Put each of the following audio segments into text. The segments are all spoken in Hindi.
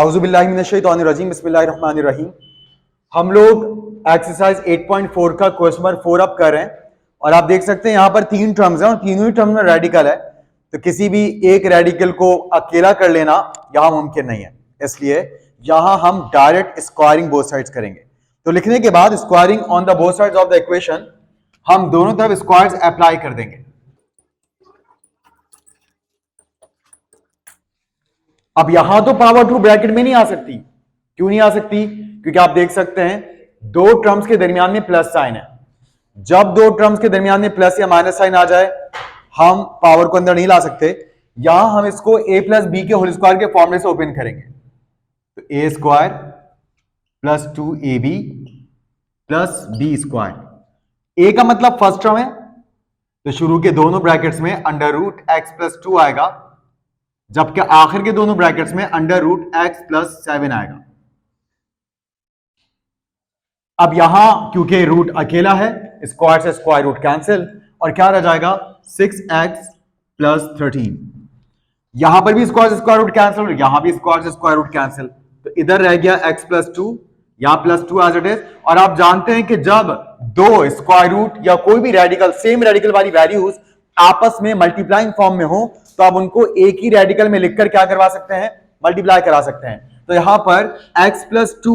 औज़ुबिल्लाहि मिनश्शैतानिर्रजीम बिस्मिल्लाहिर्रहमानिर्रहीम। हम लोग एक्सरसाइज 8.4 का क्वेश्चन नंबर 4 अप कर रहे हैं और आप देख सकते हैं यहाँ पर तीन टर्म्स हैं और तीनों ही टर्म्स में रेडिकल है, तो किसी भी एक रेडिकल को अकेला कर लेना यहाँ मुमकिन नहीं है, इसलिए यहाँ हम डायरेक्ट स्क्वायरिंग बोथ साइड्स करेंगे। तो लिखने के बाद squaring on the both sides of the equation हम दोनों तरफ स्क्वायर्स अप्लाई कर देंगे। अब यहां तो पावर टू ब्रैकेट में नहीं आ सकती। क्यों नहीं आ सकती? क्योंकि आप देख सकते हैं दो टर्म्स के दरमियान में प्लस साइन है। जब दो टर्म्स के दरमियान में प्लस या माइनस साइन आ जाए हम पावर को अंदर नहीं ला सकते। यहां हम इसको a प्लस बी के होल स्क्वायर के फॉर्मूले से ओपन करेंगे, तो A square plus 2ab plus B square. A का मतलब फर्स्ट टर्म है, तो शुरू के दोनों ब्रैकेट्स में अंडर रूट एक्स प्लस 2 आएगा, जबकि आखिर के दोनों ब्रैकेट्स में अंडर रूट एक्स प्लस 7 आएगा। अब यहां क्योंकि रूट अकेला है, स्क्वायर से स्क्वायर रूट कैंसिल और क्या रह जाएगा 6x प्लस 13। यहां पर भी स्क्वायर से स्क्वायर रूट कैंसिल और यहां भी स्क्वायर से स्क्वायर रूट कैंसिल, तो इधर रह गया x प्लस 2, यहां प्लस 2 एज इट इज। और आप जानते हैं कि जब दो स्क्वायर रूट या कोई भी रेडिकल सेम रेडिकल वाली वैल्यूज आपस में मल्टीप्लाइंग फॉर्म में हो तो आप उनको एक ही रेडिकल में लिखकर क्या करवा सकते हैं, मल्टीप्लाई करा सकते हैं। तो यहां पर x प्लस 2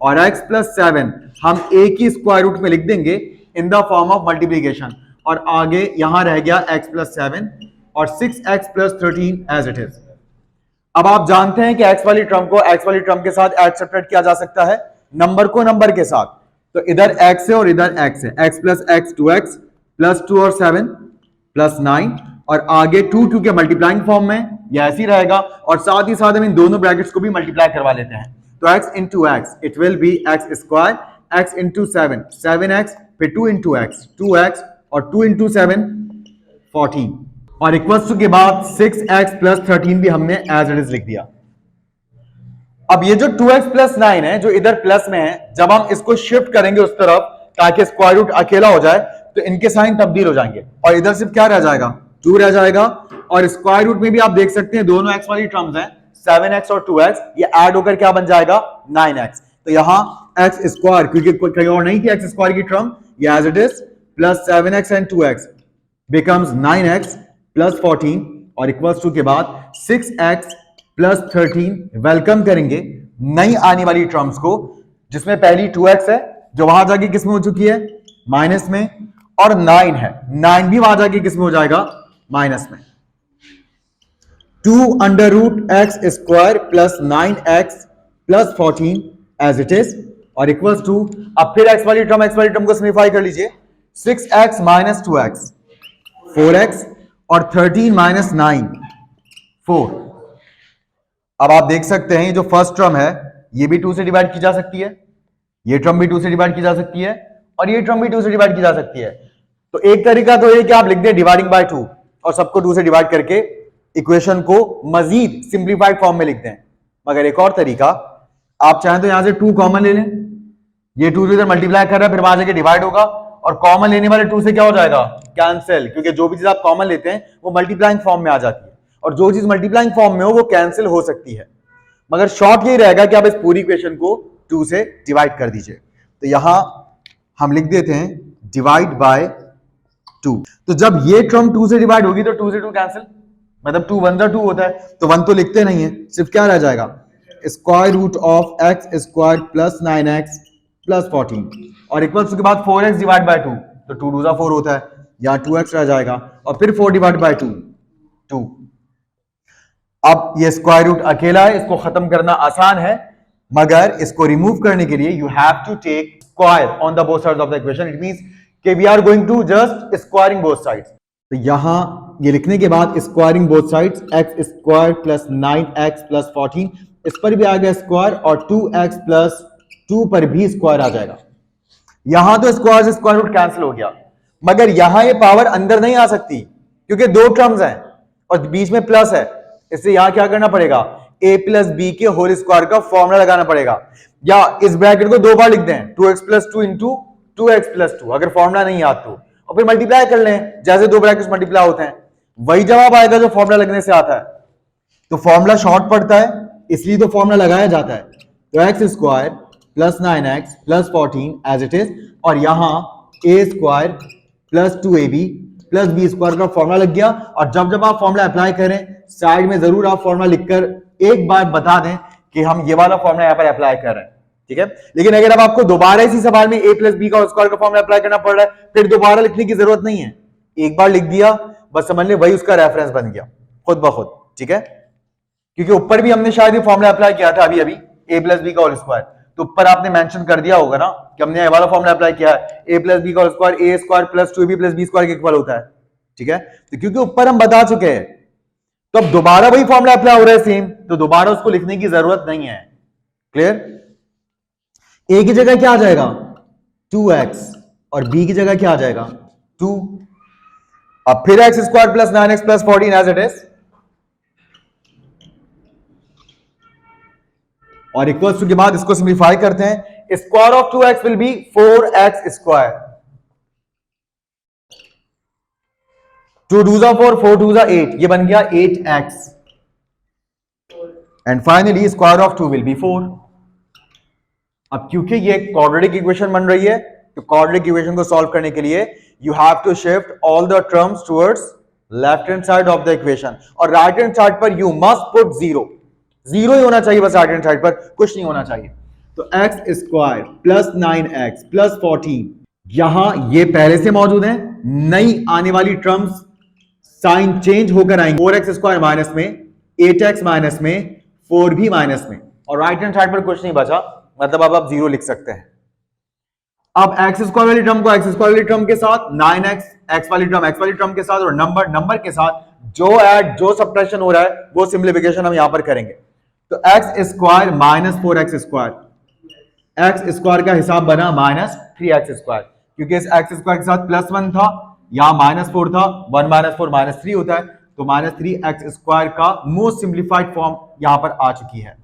और x प्लस 7 हम एक ही स्क्वायर रूट में लिख देंगे in the form of multiplication, और आगे यहां रह गया x प्लस 7 और 6x plus 13 as it is. अब आप जानते हैं कि x वाली टर्म को x वाली टर्म के साथ ऐड सब्ट्रैक्ट किया जा सकता है, नंबर को नंबर के साथ। तो इधर x है और इधर x है, x plus x 2x plus 2 और 7 प्लस 9, और आगे 2 के मल्टीप्लाइंग फॉर्म में यह ऐसे ही रहेगा, और साथ ही साथ हम इन दोनों ब्रैकेट्स को भी मल्टीप्लाई करवा लेते हैं। तो x into x it will be x square, x into 7 7x, फिर 2 इंटू एक्स 2x और 2 इंटू 7 14, और इक्वल्स टू के बाद 6x प्लस 13 भी हमने एज इट इज लिख दिया। अब ये जो 2x प्लस 9 है जो इधर प्लस में है, जब हम इसको शिफ्ट करेंगे उस तरफ ताकि स्क्वायर रूट अकेला हो जाए तो इनके साइन तब्दील हो जाएंगे और इधर सिर्फ क्या रह जाएगा 2 रह जाएगा। और स्क्वायर रूट में भी आप देख सकते हैं दोनों x वाली टर्म्स हैं 7x और 2x, ये ऐड होकर क्या बन जाएगा 9x। तो यहां x स्क्वायर क्योंकि कोई और नहीं थी x स्क्वायर की टर्म, ये as it is plus 7x and 2x becomes 9x plus 14 और इक्वल्स टू के बाद 6x प्लस 13। वेलकम करेंगे नई आने वाली टर्म्स को, जिसमें पहली 2x है जो वहां जाके किस में हो चुकी है माइनस में, और 9 है 9 भी वहां जाके किस में हो जाएगा माइनस में। 2 under root x square plus 9x plus 14 as it is, और इक्वल्स टू अब फिर x वाली टर्म को सिम्प्लीफाई कर लीजिए, 6x माइनस 2x 4x और 13 माइनस 9 4। अब आप देख सकते हैं ये जो फर्स्ट टर्म है ये भी 2 से डिवाइड की जा सकती है, ये टर्म भी 2 से डिवाइड की जा सकती है, और ये टर्म भी 2 से डिवाइड की जा सकती है। तो एक तरीका तो ये कि आप लिख दें डिवाइडिंग बाय 2 और सबको 2 से डिवाइड करके इक्वेशन को मजीद सिंपलीफाइड फॉर्म में लिख दें। मगर एक और तरीका, आप चाहें तो यहां से 2 कॉमन ले लें, ये 2 इधर मल्टीप्लाई कर रहा है फिर वहां जाके डिवाइड होगा, और कॉमन लेने वाले 2 से क्या हो जाएगा कैंसिल, क्योंकि जो भी चीज आप कॉमन लेते हैं वो मल्टीप्लाइंग फॉर्म में आ जाती है, और जो चीज मल्टीप्लाइंग फॉर्म में हो वो कैंसिल हो सकती है। मगर शॉर्ट यही रहेगा कि आप इस पूरी इक्वेशन को 2 से डिवाइड कर दीजिए। तो यहां हम लिख देते हैं डिवाइड बाय 2। तो जब ये टर्म 2 से डिवाइड होगी तो 2 से 2 कैंसिल, मतलब 2 1 2 होता है, तो 1 तो लिखते नहीं है, सिर्फ क्या रह जाएगा square root of x square plus 9x plus 14, और इक्वल्स के बाद 4x डिवाइड बाय 2, तो 2 2 4 होता है, यहां 2x रह जाएगा, और फिर 4 डिवाइड बाय 2 2। अब ये स्क्वायर रूट अकेला है, इसको खत्म करना आसान है, मगर इसको रिमूव करने के लिए you have to take square on the both sides of the equation. It means कि we are going to just squaring both sides. तो यहां ये लिखने के बाद squaring both sides x square plus 9x plus 14, इस पर भी आ गया स्क्वायर, और 2x प्लस 2 पर भी स्क्वायर आ जाएगा। यहां तो स्क्वायर से स्क्वायर रूट कैंसिल हो गया, मगर यहां ये पावर अंदर नहीं आ सकती क्योंकि दो टर्म्स हैं और बीच में प्लस है, इसलिए यहां क्या करना पड़ेगा a प्लस बी के होल स्क्वायर का फॉर्मूला लगाना पड़ेगा, या इस ब्रैकेट को 2 बार लिख दें 2x plus 2 into 2x plus 2 अगर फॉर्मूला नहीं याद तो, और फिर मल्टीप्लाई कर लें जैसे दो ब्रैकेट्स मल्टीप्लाई होते हैं, वही जवाब आएगा जो फॉर्मूला लगने से आता है। तो फॉर्मूला शॉर्ट पड़ता है, इसलिए तो फॉर्मूला लगाया जाता है। तो x square plus 9x plus 14 as it is, और यहां A square plus 2ab plus B square का फॉर्मूला लग गया। और जब जब आप फॉर्मूला अप्लाई करें साइड में जरूर आप फॉर्मूला लिखकर एक बार बता दें कि हम ये वाला फॉर्मूला यहां पर अप्लाई कर रहे हैं, ठीक है। लेकिन अगर अब आपको दोबारा इसी सवाल में a प्लस बी का स्क्वायर का फॉर्मूला अप्लाई करना पड़ रहा है, फिर दोबारा लिखने की जरूरत नहीं है, एक बार लिख दिया बस, समझ ले वही उसका रेफरेंस बन गया खुद ब खुद, ठीक है। क्योंकि ऊपर भी हमने शायद ये फॉर्मूला अप्लाई किया था अभी अभी, a प्लस बी का होल स्क्वायर, तो ऊपर आपने मेंशन कर दिया होगा ना कि हमने ये वाला फॉर्मूला अप्लाई किया है, a प्लस बी का whole square a square plus 2ab plus b square के इक्वल होता है, ठीक है। तो क्योंकि ऊपर हम बता चुके हैं, तो अब दोबारा वही फॉर्मूला अप्लाई हो रहा है सेम, तो दोबारा उसको लिखने की जरूरत नहीं है। क्लियर? a की जगह क्या आ जाएगा 2x और b की जगह क्या आ जाएगा 2। अब फिर x square plus 9x plus 14 as it is, और इक्वल्स टू के बाद इसको सिंप्लीफाई करते हैं। Square of 2x will be 4x square, 2 2 4 4 2 8, ये बन गया 8x, and finally square of 2 will be 4। अब क्योंकि ये क्वाड्रेटिक इक्वेशन बन रही है, तो क्वाड्रेटिक इक्वेशन को सॉल्व करने के लिए you have to shift all the terms towards left hand side of the equation, और राइट हैंड साइड पर you must put zero, zero ही होना चाहिए बस, राइट हैंड साइड पर कुछ नहीं होना चाहिए। तो x square plus 9x plus 14, यहां ये पहले से मौजूद है, नई आने वाली टर्म्स साइन चेंज होकर आएंगे, 4x स्क्वायर माइनस में, 8x माइनस में, 4 भी माइनस में, और राइट हैंड साइड पर कुछ नहीं बचा, मतलब अब आप जीरो लिख सकते हैं। अब एक्स स्क्वायर वाली टर्म को एक्स स्क्वायर वाली टर्म के साथ, 9x एक्स वाली टर्म एक्स वाली टर्म के साथ, और नंबर के साथ जो ऐड जो सब्ट्रैक्शन हो रहा है वो सिंप्लीफिकेशन हम यहां पर करेंगे। तो x square minus 4x square, x square का हिसाब बना माइनस 3x स्क्वायर, क्योंकि इस एक्स स्क्वायर के साथ प्लस 1 था, यहां माइनस 4 था, 1 माइनस 4 माइनस 3 होता है, तो माइनस 3x स्क्वायर का मोस्ट सिंप्लीफाइड फॉर्म यहां पर आ चुकी है।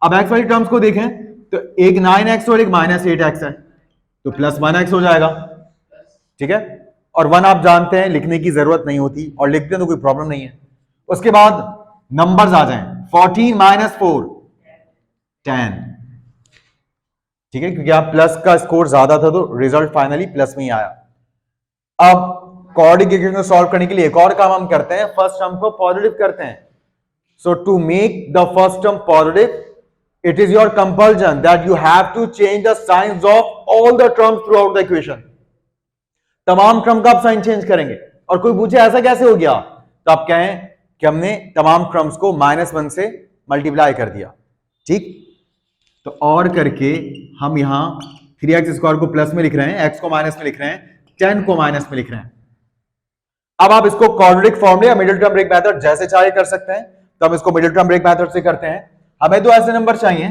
अब एक्स वाली टर्म्स को देखें तो एक 9x और एक माइनस 8x है, तो प्लस 1x हो जाएगा, ठीक है। और 1 आप जानते हैं लिखने की जरूरत नहीं होती, और लिखते हैं तो कोई प्रॉब्लम नहीं है। उसके बाद नंबर्स आ जाएं, 14 माइनस 4 10, ठीक है, क्योंकि आप प्लस का स्कोर ज्यादा था तो रिजल्ट फाइनली प्लस में ही आया। अब क्वाड्रेटिक इक्वेशन को सॉल्व करने के लिए एक और काम हम करते हैं, फर्स्ट टर्म को पॉजिटिव करते हैं। So to make the first term positive, it is your compulsion that you have to change the signs of all the terms throughout the equation। तमाम टर्म का आप साइन चेंज करेंगे, और कोई पूछे ऐसा कैसे हो गया, तो आप कहें कि हमने तमाम टर्म्स को -1 से मल्टीप्लाई कर दिया, ठीक। तो और करके हम यहां 3x स्क्वायर को प्लस में लिख रहे हैं, x को माइनस में लिख रहे हैं, 10 को माइनस में लिख रहे हैं। अब आप इसको क्वाड्रेटिक फॉर्म या मिडिल टर्म ब्रेक मेथड जैसे चाहे कर सकते हैं, तो हम इसको मिडिल टर्म ब्रेक मेथड से करते हैं। हमें तो ऐसे नंबर चाहिए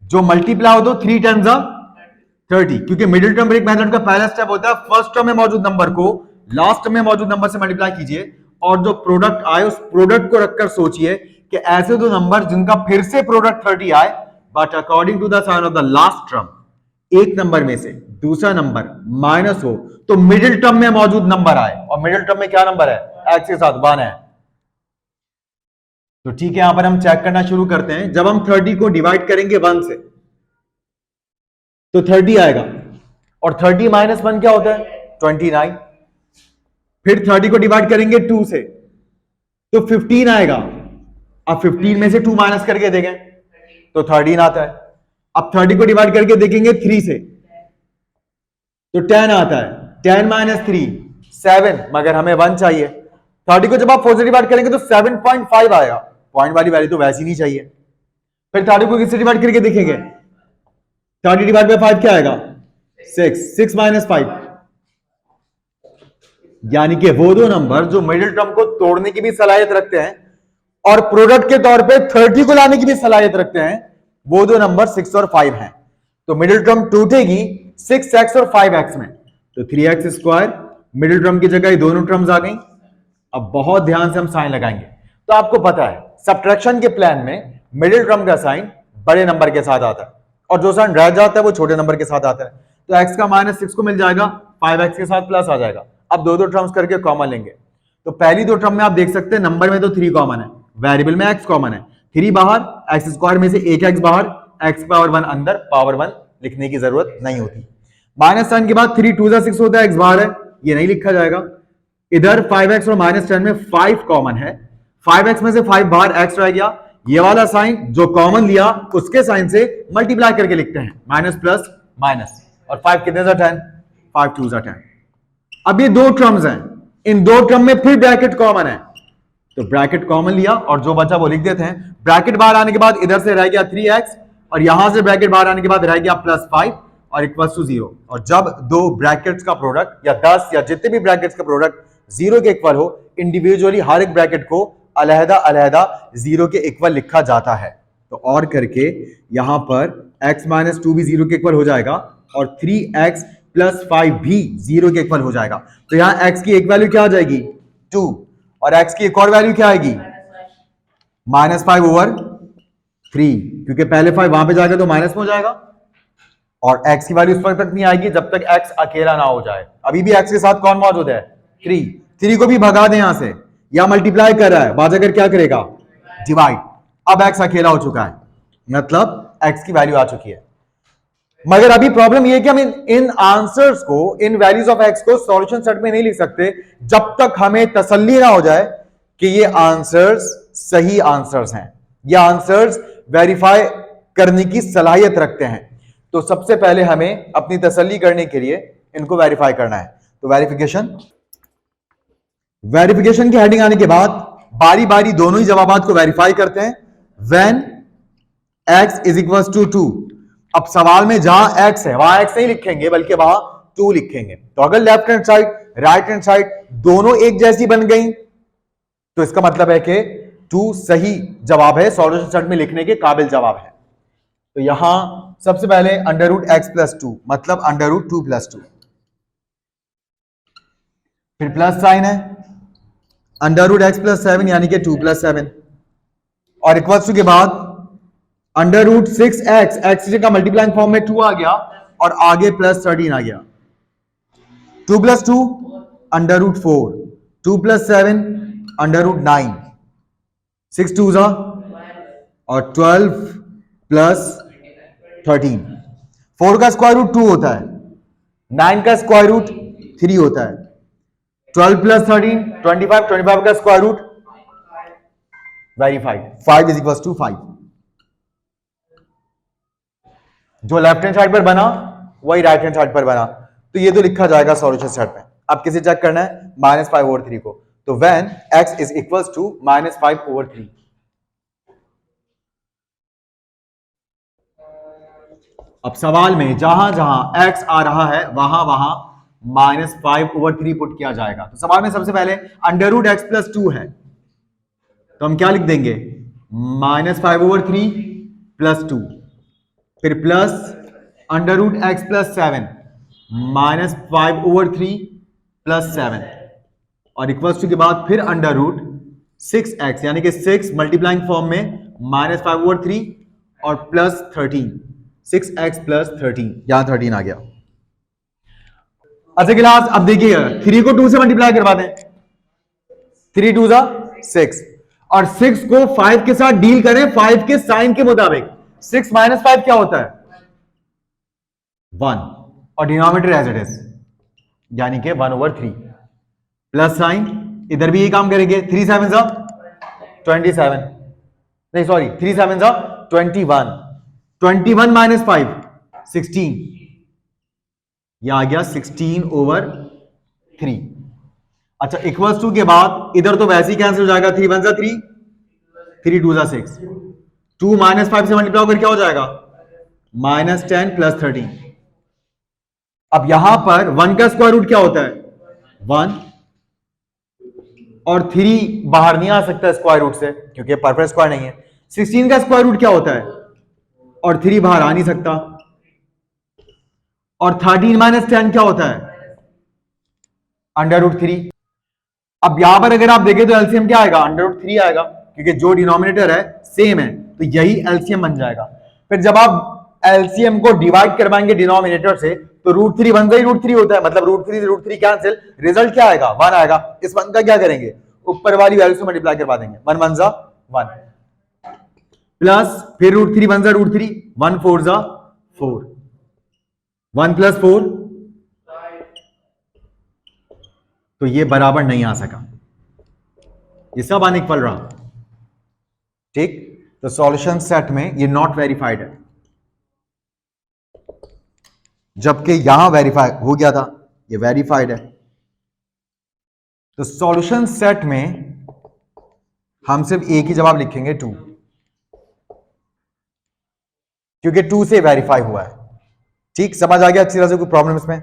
जो मल्टीप्लाई हो तो 3 10 30, क्योंकि मिडिल टर्म ब्रेक मेथड का पहला स्टेप होता है फर्स्ट टर्म में मौजूद नंबर को लास्ट में मौजूद नंबर से मल्टीप्लाई कीजिए, और जो प्रोडक्ट आए उस प्रोडक्ट को रखकर सोचिए कि ऐसे दो नंबर जिनका फिर से प्रोडक्ट 30 आए, but according to the sign of the last term एक नंबर में से दूसरा नंबर माइनस हो, तो मिडिल टर्म में मौजूद नंबर आए, और मिडिल टर्म में क्या नंबर है, एक्स के साथ 1 है। तो ठीक है, यहां पर हम चेक करना शुरू करते हैं। जब हम 30 को डिवाइड करेंगे 1 से तो 30 आएगा, और 30 माइनस 1 क्या होता है 29। फिर 30 को डिवाइड करेंगे 2 से तो 15 आएगा। अब 15 में से 2 माइनस करके देखें तो 13 आता है। अब 30 को डिवाइड करके देखेंगे 3 से तो 10 आता है, 10 माइनस 3 7, मगर हमें 1 चाहिए। 30 को जब आप 4 से डिवाइड करेंगे तो 7.5 आएगा, पॉइंट वाली वैल्यू तो वैसी नहीं चाहिए। फिर 30 को किससे डिवाइड करके देखेंगे, 30 डिवाइड बाय 5 क्या आएगा 6, 6 माइनस 5, यानी कि वो दो नंबर जो मिडिल टर्म को तोड़ने की भी सलाहियत रखते हैं और प्रोडक्ट के तौर पे 30 को लाने की भी सलाहियत रखते हैं, वो दो नंबर 6 और 5 हैं। तो मिडिल टर्म टूटेगी 6x और 5x में, तो 3x स्क्वायर मिडिल टर्म की जगह ये दोनों टर्म्स आ गई। अब बहुत ध्यान से हम साइन लगाएंगे। तो आपको पता है सब्ट्रैक्शन के प्लान में मिडिल टर्म का साइन बड़े नंबर के साथ आता है और जो साइन रह जाता है वो छोटे नंबर के साथ आता है। तो x का -6 को मिल जाएगा, 5x के साथ प्लस आ जाएगा। अब दो टर्म्स करके कॉमन लेंगे। तो पहली दो टर्म में आप देख सकते हैं नंबर में तो 3 कॉमन है, वेरिएबल में x कॉमन है, 3 बाहर, एक्स स्क्वायर में से एक एक्स बाहर, एक्स पावर 1 अंदर, पावर 1 लिखने की जरूरत नहीं होती। माइनस साइन के बाद 3 2 6 होता है, एक्स बाहर है, ये नहीं लिखा जाएगा। इधर 5x और माइनस 10 में 5 कॉमन है, 5x में से 5 बाहर, x रह गया। ये वाला साइन जो कॉमन लिया उसके साइन से मल्टीप्लाई करके लिखते हैं, माइनस प्लस माइनस, और 5 कितने सा 10, 5 2 सा 10। अब ये दो टर्म्स हैं, इन दो टर्म में फिर ब्रैकेट कॉमन है, तो ब्रैकेट कॉमन लिया और जो बचा वो लिख देते हैं। ब्रैकेट बाहर आने के बाद इधर से रह गया 3x, और यहां से ब्रैकेट बाहर आने के बाद रह गया प्लस 5 और इक्वल टू 0। और जब दो ब्रैकेट्स का प्रोडक्ट या 10 या जितने भी ब्रैकेट्स का प्रोडक्ट 0 के इक्वल हो, इंडिविजुअली हर एक ब्रैकेट को अलहदा अलहदा 0 के इक्वल लिखा जाता है। तो और करके यहां पर x माइनस 2 भी 0 के इक्वल हो जाएगा और 3x प्लस 5 भी 0 के इक्वल हो जाएगा। तो यहां x की एक वैल्यू क्या आ जाएगी 2, और x की एक और वैल्यू क्या आएगी माइनस 5 ओवर 3, क्योंकि पहले 5 वहां पे जाएगा तो माइनस में हो जाएगा, और x की वैल्यू उस वक्त तक नहीं आएगी जब तक x अकेला ना हो जाए। अभी भी x के साथ कौन मौजूद है 3 को भी भगा दें यहां से, या मल्टीप्लाई कर रहा है, बाद अगर क्या करेगा डिवाइड। अब x अकेला हो चुका है, मतलब x की वैल्यू आ चुकी है। मगर अभी प्रॉब्लम ये है कि हम इन आंसर्स को, इन वैल्यूज ऑफ x को सॉल्यूशन सेट में नहीं लिख सकते जब तक हमें तसल्ली ना हो जाए कि ये आंसर्स सही आंसर्स हैं, ये आंसर्स वेरीफाई करने की सलाहियत रखते हैं। तो सबसे पहले हमें अपनी तसल्ली करने के लिए इनको वेरीफाई करना है। तो वेरिफिकेशन की हेडिंग आने के बाद बारी बारी दोनों ही जवाबात को वेरीफाई करते हैं। When x is equal to 2, अब सवाल में जहां x है वहां x नहीं लिखेंगे बल्कि वहां 2 लिखेंगे। तो अगर left hand side right hand side दोनों एक जैसी बन गई तो इसका मतलब है कि 2 सही जवाब है, सॉल्यूशन सेट में लिखने के काबिल जवाब है। तो यहां सबसे पहले अंडर रूट एक्स प्लस 2 मतलब अंडर रूट 2 प्लस 2, फिर प्लस साइन है अंडर रूट एक्स प्लस 7 यानी कि 2 प्लस 7, और इक्वल टू के बाद अंडर रूट 6x, एक्स का मल्टीप्लाइंग फॉर्म में 2 आ गया और आगे प्लस 13 आ गया। 2 plus 2 under root 4, 2 plus 7 under root 9, 6 2 जा और 12 प्लस 13। 4 का स्क्वायर रूट 2 होता है, 9 का स्क्वायर रूट 3 होता है, 12 प्लस 13 25, 25 का square root verified, 5 is equal to 5। जो लेफ्ट हैंड साइड पर बना वही राइट हैंड साइड पर बना, तो ये तो लिखा जाएगा सॉल्यूशन सेट में। अब किसे चेक करना है माइनस 5 ओवर 3 को, तो when x is equal to minus 5 over 3, अब सवाल में जहां जहां x आ रहा है वहां वहां माइनस 5 ओवर 3 पुट किया जाएगा। तो सवाल में सबसे पहले अंडर रूट एक्स प्लस 2 है, तो हम क्या लिख देंगे माइनस 5 ओवर 3 प्लस 2, फिर plus under root x plus 7 minus 5 over 3 plus 7, और इक्वल्स टू के बाद फिर अंडर रूट 6x यानी कि 6 मल्टीप्लाइंग फॉर्म में माइनस 5 ओवर 3 और प्लस 13, 6x प्लस 13, यहां 13 आ गया। अच्छा क्लास अब देखिएगा 3 को 2 से मल्टीप्लाई करवा दें, 3 2 जा 6, और 6 को 5 के साथ डील करें 5 के साइन के मुताबिक। 6 माइनस 5 क्या होता है 1, और डिनोमिनेटर एज इट इज यानी कि 1 ओवर 3, प्लस साइन इधर भी ये काम करेंगे, 3 7 जा 27, नहीं सॉरी 3 7 जा 21, 21 माइनस 5 16, यह आ गया 16 ओवर 3। अच्छा इक्वल्स टू के बाद इधर तो वैसे ही कैंसिल हो जाएगा, 3 1 जा 3, 3 2 जा 6, 2 माइनस 5 से मल्टीप्लाई होकर क्या हो जाएगा माइनस 10 प्लस 13। अब यहां पर 1 का स्क्वायर रूट क्या होता है 1, और 3 बाहर नहीं आ सकता स्क्वायर रूट से क्योंकि परफेक्ट स्क्वायर नहीं है। 16 का स्क्वायर रूट क्या होता है, और 3 बाहर आ नहीं सकता, और 13 माइनस 10 क्या होता है अंडर रूट 3। अब यहां पर अगर आप देखें तो एलसीएम क्या आएगा अंडर रूट 3 आएगा, क्योंकि जो डिनोमिनेटर है सेम है, तो यही एलसीएम बन जाएगा। फिर जब आप एलसीएम को डिवाइड करवाएंगे डिनोमिनेटर से तो रूट 3 1 रूट 3 होता है, मतलब रूट 3 से रूट 3 कैंसिल, रिजल्ट क्या आएगा 1 आएगा। इस 1 का क्या करेंगे ऊपर वाली वैल्यू से मल्टीप्लाई करवा देंगे, 1 1 जा 1, प्लस फिर √3 वन जा √3, 1 4 जा 4, 1 + 4, तो ये बराबर नहीं आ सका, ये सब अनइक्वल रहा। ठीक, तो सॉल्यूशन सेट में ये नॉट वेरीफाइड है, जबकि यहां वेरीफाई हो गया था, ये वेरीफाइड है। तो सॉल्यूशन सेट में हम सिर्फ एक ही जवाब लिखेंगे 2, क्योंकि 2 से वेरीफाई हुआ है। ठीक, समझ आ गया अच्छी तरह से, कोई प्रॉब्लम इसमें?